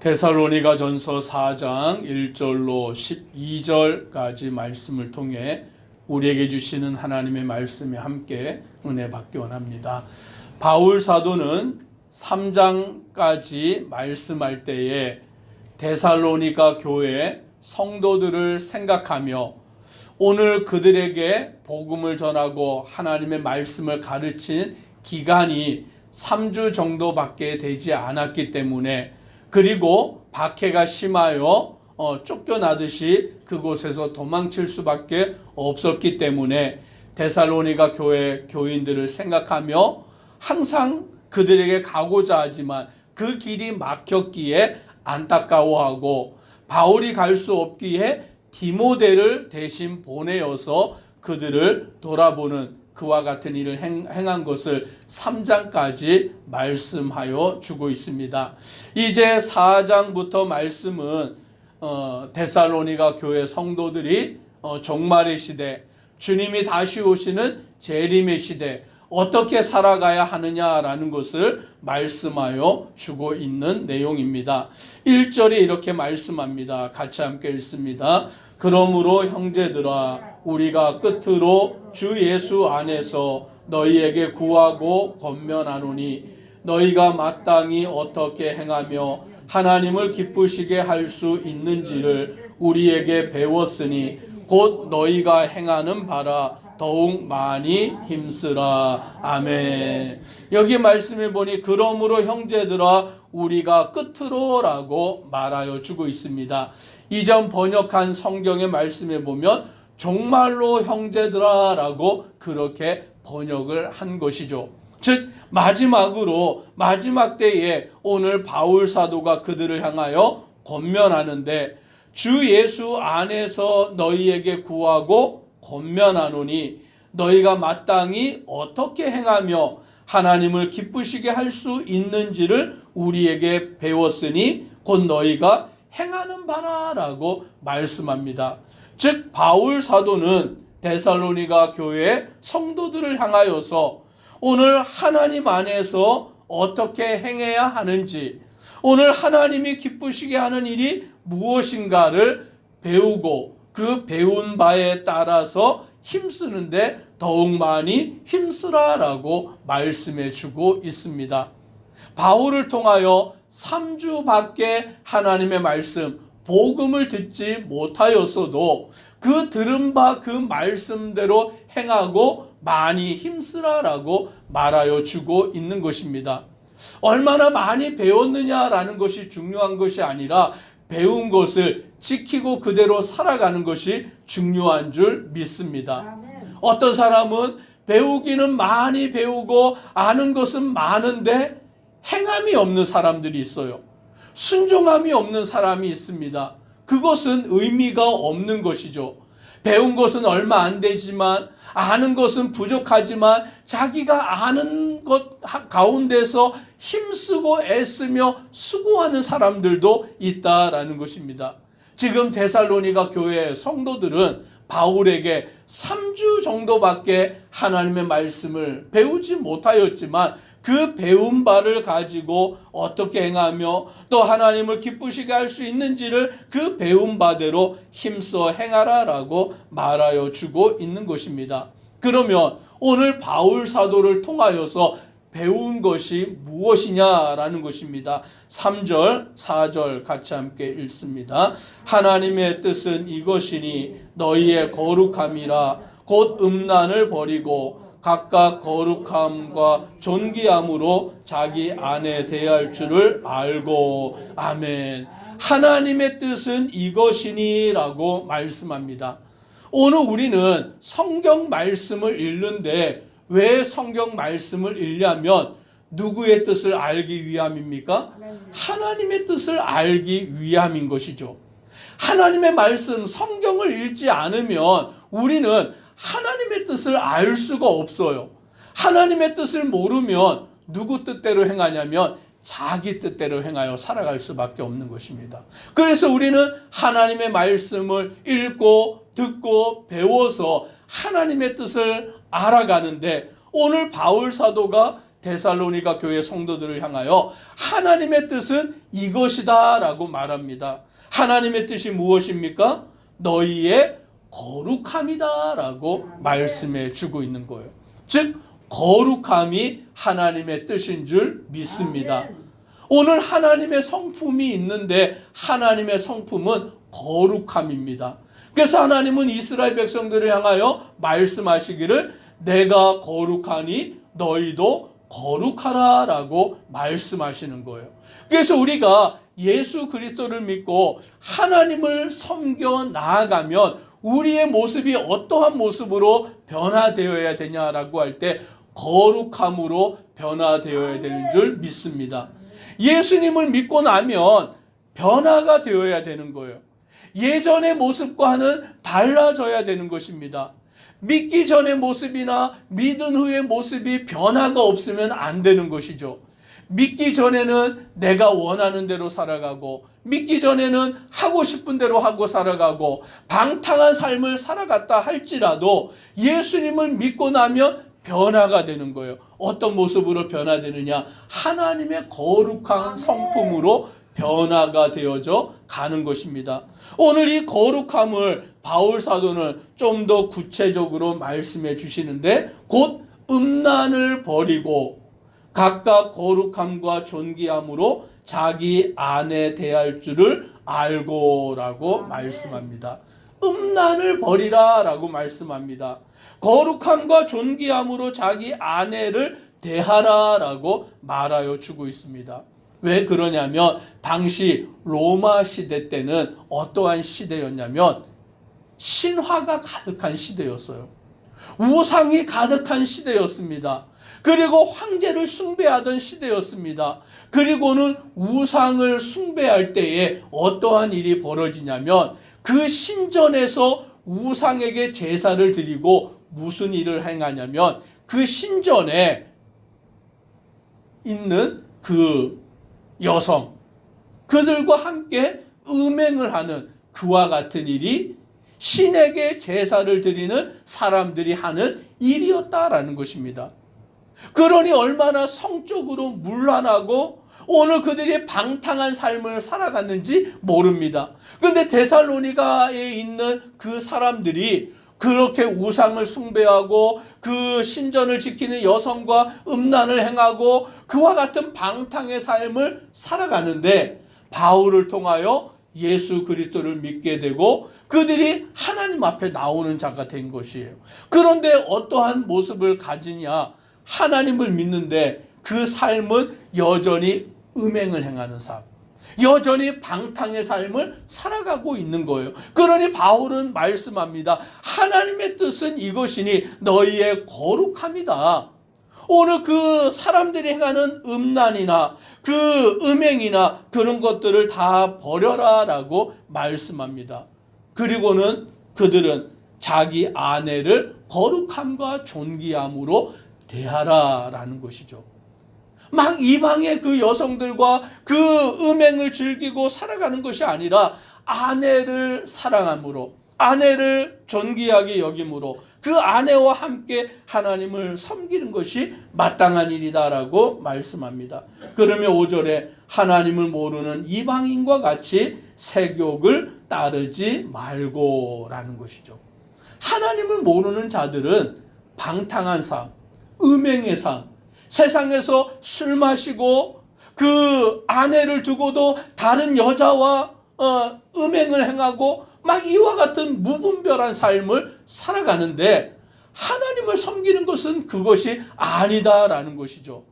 데살로니가전서 4장 1절로 12절까지 말씀을 통해 우리에게 주시는 하나님의 말씀에 함께 은혜 받기 원합니다. 바울 사도는 3장까지 말씀할 때에 데살로니가 교회 성도들을 생각하며 오늘 그들에게 복음을 전하고 하나님의 말씀을 가르친 기간이 3주 정도밖에 되지 않았기 때문에, 그리고 박해가 심하여 쫓겨나듯이 그곳에서 도망칠 수밖에 없었기 때문에 데살로니가 교회 교인들을 생각하며 항상 그들에게 가고자 하지만 그 길이 막혔기에 안타까워하고 바울이 갈 수 없기에 디모데를 대신 보내어서 그들을 돌아보는 그와 같은 일을 행한 것을 3장까지 말씀하여 주고 있습니다. 이제 4장부터 말씀은 데살로니가 교회 성도들이 종말의 시대, 주님이 다시 오시는 재림의 시대 어떻게 살아가야 하느냐라는 것을 말씀하여 주고 있는 내용입니다. 1절에 이렇게 말씀합니다. 같이 함께 읽습니다. 그러므로 형제들아, 우리가 끝으로 주 예수 안에서 너희에게 구하고 권면하노니 너희가 마땅히 어떻게 행하며 하나님을 기쁘시게 할 수 있는지를 우리에게 배웠으니 곧 너희가 행하는 바라 더욱 많이 힘쓰라. 아멘. 여기 말씀해 보니 그러므로 형제들아 우리가 끝으로 라고 말하여 주고 있습니다. 이전 번역한 성경의 말씀에 보면 정말로 형제들아 라고 그렇게 번역을 한 것이죠. 즉 마지막으로 마지막 때에 오늘 바울 사도가 그들을 향하여 권면하는데, 주 예수 안에서 너희에게 구하고 권면하노니 너희가 마땅히 어떻게 행하며 하나님을 기쁘시게 할 수 있는지를 우리에게 배웠으니 곧 너희가 행하는 바라라고 말씀합니다. 즉 바울 사도는 데살로니가 교회 성도들을 향하여서 오늘 하나님 안에서 어떻게 행해야 하는지, 오늘 하나님이 기쁘시게 하는 일이 무엇인가를 배우고 그 배운 바에 따라서 힘쓰는데 더욱 많이 힘쓰라라고 말씀해 주고 있습니다. 바울을 통하여 3주밖에 하나님의 말씀, 복음을 듣지 못하였어도 그 들은 바 그 말씀대로 행하고 많이 힘쓰라라고 말하여 주고 있는 것입니다. 얼마나 많이 배웠느냐라는 것이 중요한 것이 아니라 배운 것을 지키고 그대로 살아가는 것이 중요한 줄 믿습니다. 어떤 사람은 배우기는 많이 배우고 아는 것은 많은데 행함이 없는 사람들이 있어요. 순종함이 없는 사람이 있습니다. 그것은 의미가 없는 것이죠. 배운 것은 얼마 안 되지만, 아는 것은 부족하지만 자기가 아는 것 가운데서 힘쓰고 애쓰며 수고하는 사람들도 있다라는 것입니다. 지금 데살로니가 교회 성도들은 바울에게 3주 정도밖에 하나님의 말씀을 배우지 못하였지만 그 배운 바를 가지고 어떻게 행하며 또 하나님을 기쁘시게 할 수 있는지를 그 배운 바대로 힘써 행하라라고 말하여 주고 있는 것입니다. 그러면 오늘 바울 사도를 통하여서 배운 것이 무엇이냐라는 것입니다. 3절, 4절 같이 함께 읽습니다. 하나님의 뜻은 이것이니 너희의 거룩함이라 곧 음란을 버리고 각각 거룩함과 존귀함으로 자기 안에 대할 줄을 알고. 아멘. 하나님의 뜻은 이것이니 라고 말씀합니다. 오늘 우리는 성경 말씀을 읽는데 왜 성경 말씀을 읽냐면 누구의 뜻을 알기 위함입니까? 하나님의 뜻을 알기 위함인 것이죠. 하나님의 말씀, 성경을 읽지 않으면 우리는 하나님의 뜻을 알 수가 없어요. 하나님의 뜻을 모르면 누구 뜻대로 행하냐면 자기 뜻대로 행하여 살아갈 수밖에 없는 것입니다. 그래서 우리는 하나님의 말씀을 읽고 듣고 배워서 하나님의 뜻을 알아가는데, 오늘 바울 사도가 데살로니가 교회 성도들을 향하여 하나님의 뜻은 이것이다 라고 말합니다. 하나님의 뜻이 무엇입니까? 너희의 거룩함이다 라고 말씀해 주고 있는 거예요. 즉 거룩함이 하나님의 뜻인 줄 믿습니다. 오늘 하나님의 성품이 있는데 하나님의 성품은 거룩함입니다. 그래서 하나님은 이스라엘 백성들을 향하여 말씀하시기를 내가 거룩하니 너희도 거룩하라 라고 말씀하시는 거예요. 그래서 우리가 예수 그리스도를 믿고 하나님을 섬겨 나아가면 우리의 모습이 어떠한 모습으로 변화되어야 되냐라고 할 때 거룩함으로 변화되어야 되는 줄 믿습니다. 예수님을 믿고 나면 변화가 되어야 되는 거예요. 예전의 모습과는 달라져야 되는 것입니다. 믿기 전의 모습이나 믿은 후의 모습이 변화가 없으면 안 되는 것이죠. 믿기 전에는 내가 원하는 대로 살아가고 믿기 전에는 하고 싶은 대로 하고 살아가고 방탕한 삶을 살아갔다 할지라도 예수님을 믿고 나면 변화가 되는 거예요. 어떤 모습으로 변화되느냐? 하나님의 거룩한 성품으로 변화가 되어져 가는 것입니다. 오늘 이 거룩함을 바울 사도는 좀 더 구체적으로 말씀해 주시는데 곧 음란을 버리고 각각 거룩함과 존귀함으로 자기 아내 대할 줄을 알고라고 말씀합니다. 음란을 버리라 라고 말씀합니다. 거룩함과 존귀함으로 자기 아내를 대하라 라고 말하여 주고 있습니다. 왜 그러냐면 당시 로마 시대 때는 어떠한 시대였냐면 신화가 가득한 시대였어요. 우상이 가득한 시대였습니다. 그리고 황제를 숭배하던 시대였습니다. 그리고는 우상을 숭배할 때에 어떠한 일이 벌어지냐면 그 신전에서 우상에게 제사를 드리고 무슨 일을 행하냐면 그 신전에 있는 그 여성 그들과 함께 음행을 하는 그와 같은 일이 신에게 제사를 드리는 사람들이 하는 일이었다라는 것입니다. 그러니 얼마나 성적으로 문란하고 오늘 그들이 방탕한 삶을 살아갔는지 모릅니다. 그런데 데살로니가에 있는 그 사람들이 그렇게 우상을 숭배하고 그 신전을 지키는 여성과 음란을 행하고 그와 같은 방탕의 삶을 살아가는데 바울을 통하여 예수 그리스도를 믿게 되고 그들이 하나님 앞에 나오는 자가 된 것이에요. 그런데 어떠한 모습을 가지냐? 하나님을 믿는데 그 삶은 여전히 음행을 행하는 삶, 여전히 방탕의 삶을 살아가고 있는 거예요. 그러니 바울은 말씀합니다. 하나님의 뜻은 이것이니 너희의 거룩함이다. 오늘 그 사람들이 행하는 음란이나 그 음행이나 그런 것들을 다 버려라 라고 말씀합니다. 그리고는 그들은 자기 아내를 거룩함과 존귀함으로 대하라 라는 것이죠. 막 이방의 그 여성들과 그 음행을 즐기고 살아가는 것이 아니라 아내를 사랑함으로 아내를 존귀하게 여김으로 그 아내와 함께 하나님을 섬기는 것이 마땅한 일이다라고 말씀합니다. 그러면 5절에 하나님을 모르는 이방인과 같이 세욕을 따르지 말고라는 것이죠. 하나님을 모르는 자들은 방탕한 삶, 음행의 삶, 세상에서 술 마시고 그 아내를 두고도 다른 여자와 음행을 행하고 막 이와 같은 무분별한 삶을 살아가는데 하나님을 섬기는 것은 그것이 아니다라는 것이죠.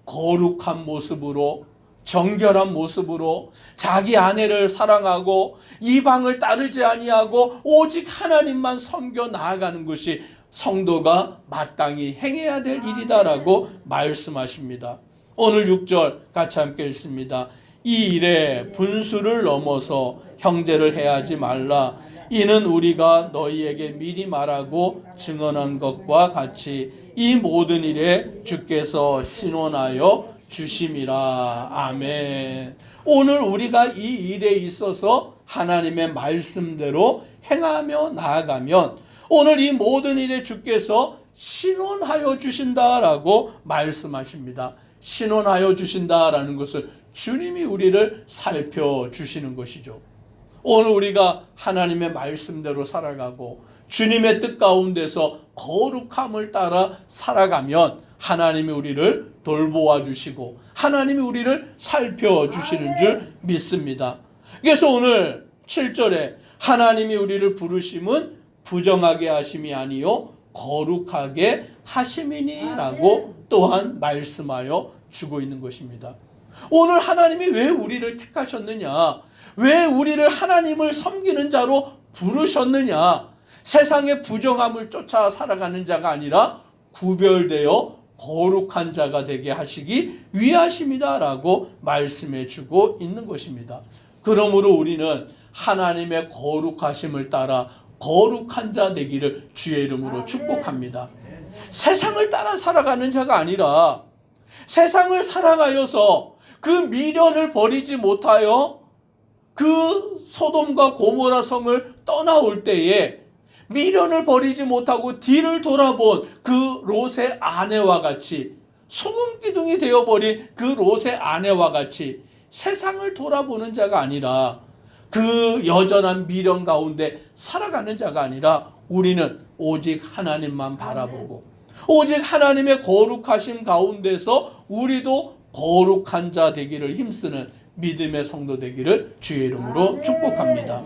거룩한 모습으로 정결한 모습으로 자기 아내를 사랑하고 이방을 따르지 아니하고 오직 하나님만 섬겨 나아가는 것이 성도가 마땅히 행해야 될 일이다라고 말씀하십니다. 오늘 6절 같이 함께 읽습니다. 이 일에 분수를 넘어서 형제를 해하지 말라. 이는 우리가 너희에게 미리 말하고 증언한 것과 같이 이 모든 일에 주께서 신원하여 주심이라. 아멘. 오늘 우리가 이 일에 있어서 하나님의 말씀대로 행하며 나아가면 오늘 이 모든 일에 주께서 신원하여 주신다라고 말씀하십니다. 신원하여 주신다라는 것은 주님이 우리를 살펴주시는 것이죠. 오늘 우리가 하나님의 말씀대로 살아가고 주님의 뜻 가운데서 거룩함을 따라 살아가면 하나님이 우리를 돌보아 주시고 하나님이 우리를 살펴주시는 줄 믿습니다. 그래서 오늘 7절에 하나님이 우리를 부르심은 부정하게 하심이 아니요 거룩하게 하심이니라고 또한 말씀하여 주고 있는 것입니다. 오늘 하나님이 왜 우리를 택하셨느냐, 왜 우리를 하나님을 섬기는 자로 부르셨느냐, 세상의 부정함을 쫓아 살아가는 자가 아니라 구별되어 거룩한 자가 되게 하시기 위하심이다라고 말씀해 주고 있는 것입니다. 그러므로 우리는 하나님의 거룩하심을 따라 거룩한 자 되기를 주의 이름으로 축복합니다. 세상을 따라 살아가는 자가 아니라 세상을 사랑하여서 그 미련을 버리지 못하여 그 소돔과 고모라 성을 떠나올 때에 미련을 버리지 못하고 뒤를 돌아본 그 롯의 아내와 같이, 소금 기둥이 되어버린 그 롯의 아내와 같이 세상을 돌아보는 자가 아니라 그 여전한 미련 가운데 살아가는 자가 아니라 우리는 오직 하나님만 바라보고 오직 하나님의 거룩하심 가운데서 우리도 거룩한 자 되기를 힘쓰는 믿음의 성도 되기를 주의 이름으로 축복합니다.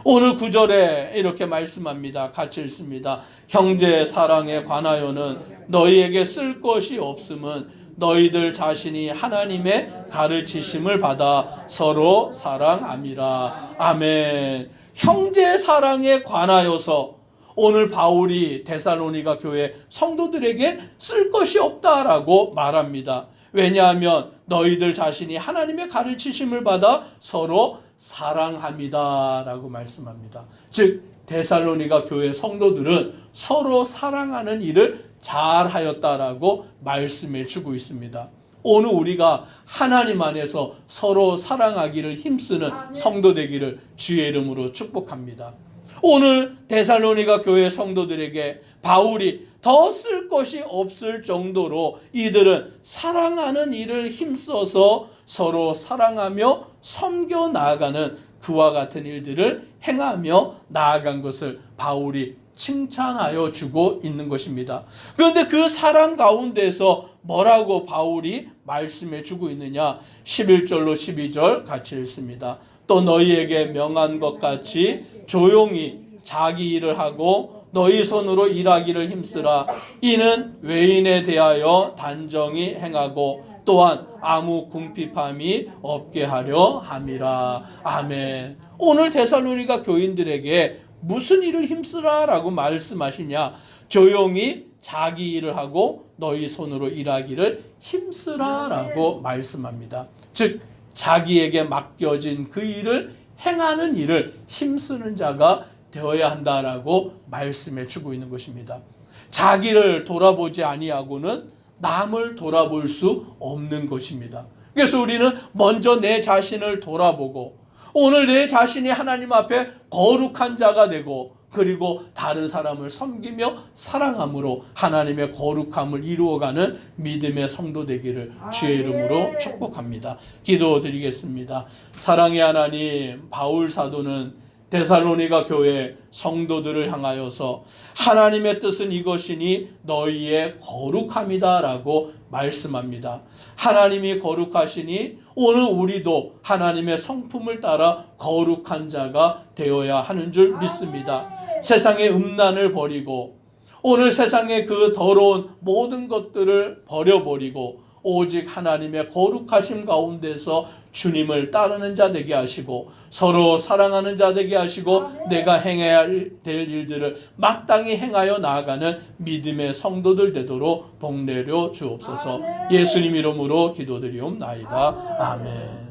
오늘 9절에 이렇게 말씀합니다. 같이 읽습니다. 형제 사랑에 관하여는 너희에게 쓸 것이 없음은 너희들 자신이 하나님의 가르치심을 받아 서로 사랑함이라. 아멘. 형제 사랑에 관하여서 오늘 바울이 데살로니가 교회 성도들에게 쓸 것이 없다라고 말합니다. 왜냐하면 너희들 자신이 하나님의 가르치심을 받아 서로 사랑합니다 라고 말씀합니다. 즉 데살로니가 교회 성도들은 서로 사랑하는 일을 잘하였다라고 말씀해 주고 있습니다. 오늘 우리가 하나님 안에서 서로 사랑하기를 힘쓰는 성도 되기를 주의 이름으로 축복합니다. 오늘 데살로니가 교회 성도들에게 바울이 더 쓸 것이 없을 정도로 이들은 사랑하는 일을 힘써서 서로 사랑하며 섬겨 나아가는 그와 같은 일들을 행하며 나아간 것을 바울이 칭찬하여 주고 있는 것입니다. 그런데 그 사랑 가운데서 뭐라고 바울이 말씀해 주고 있느냐? 11절로 12절 같이 읽습니다. 또 너희에게 명한 것 같이 조용히 자기 일을 하고 너희 손으로 일하기를 힘쓰라. 이는 외인에 대하여 단정히 행하고 또한 아무 궁핍함이 없게 하려 함이라. 아멘. 오늘 데살로니가 교인들에게 무슨 일을 힘쓰라라고 말씀하시냐? 조용히 자기 일을 하고 너희 손으로 일하기를 힘쓰라라고 말씀합니다. 즉 자기에게 맡겨진 그 일을 행하는 일을 힘쓰는 자가 되어야 한다라고 말씀해 주고 있는 것입니다. 자기를 돌아보지 아니하고는 남을 돌아볼 수 없는 것입니다. 그래서 우리는 먼저 내 자신을 돌아보고 오늘 내 자신이 하나님 앞에 거룩한 자가 되고 그리고 다른 사람을 섬기며 사랑함으로 하나님의 거룩함을 이루어가는 믿음의 성도 되기를 주의 이름으로 축복합니다. 기도드리겠습니다. 사랑의 하나님, 바울 사도는 데살로니가 교회 성도들을 향하여서 하나님의 뜻은 이것이니 너희의 거룩함이다 라고 말씀합니다. 하나님이 거룩하시니 오늘 우리도 하나님의 성품을 따라 거룩한 자가 되어야 하는 줄 믿습니다. 세상의 음란을 버리고 오늘 세상의 그 더러운 모든 것들을 버려버리고 오직 하나님의 거룩하심 가운데서 주님을 따르는 자 되게 하시고 서로 사랑하는 자 되게 하시고 내가 행해야 될 일들을 마땅히 행하여 나아가는 믿음의 성도들 되도록 복 내려 주옵소서. 예수님 이름으로 기도드리옵나이다. 아멘.